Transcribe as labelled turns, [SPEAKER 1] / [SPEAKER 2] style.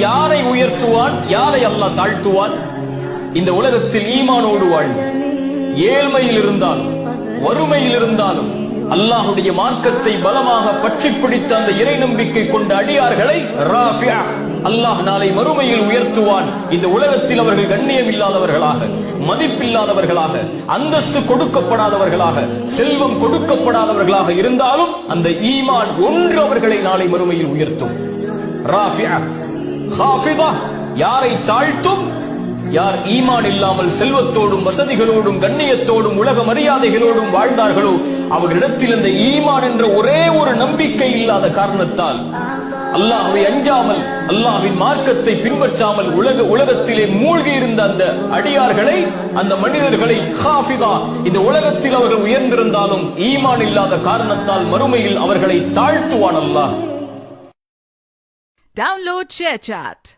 [SPEAKER 1] யாரை உயர்த்துவான், யாரை அல்லாஹ் தாழ்த்துவான்? இந்த உலகத்தில் ஈமானோடு வாழ்ந்து ஏழ்மையில் இருந்தாலும் வறுமையில் இருந்தாலும் அல்லாஹுடைய மார்க்கத்தை பலமாக பற்றி பிடித்த அந்த இறை நம்பிக்கை கொண்ட அடியார்களை ராஃபியா அல்லாஹ் நாளை மறுமையில் உயர்த்துவான். இந்த உலகத்தில் அவர்கள் கண்ணியம் இல்லாதவர்களாக, மதிப்பில்லாதவர்களாக, அந்தஸ்து கொடுக்கப்படாதவர்களாக, செல்வம் கொடுக்கப்படாதவர்களாக இருந்தாலும் அந்த ஈமான் ஒன்று அவர்களை நாளை மறுமையில் உயர்த்தும். ராஃபியா ஹாஃபிதா யாரை தாழ்த்தும்? யார் ஈமான் இல்லாமல் செல்வத்தோடும் வசதிகளோடும் கண்ணியத்தோடும் உலக மரியாதைகளோடும் வாழ்ந்தார்களோ அவர்களிடத்தில் அந்த ஈமான் என்ற ஒரே ஒரு நம்பிக்கை இல்லாத காரணத்தால் அல்லாஹ்வை அஞ்சாமல் அல்லாஹ்வின் மார்க்கத்தை பின்பற்றாமல் உலகத்திலே மூழ்கி இருந்த அந்த அடியார்களை, அந்த மனிதர்களை ஹாஃபிதா இந்த உலகத்தில் அவர்கள் உயர்ந்திருந்தாலும் ஈமான் இல்லாத காரணத்தால் மறுமையில் அவர்களை தாழ்த்துவான் அல்லாஹ்.
[SPEAKER 2] Download ShareChat.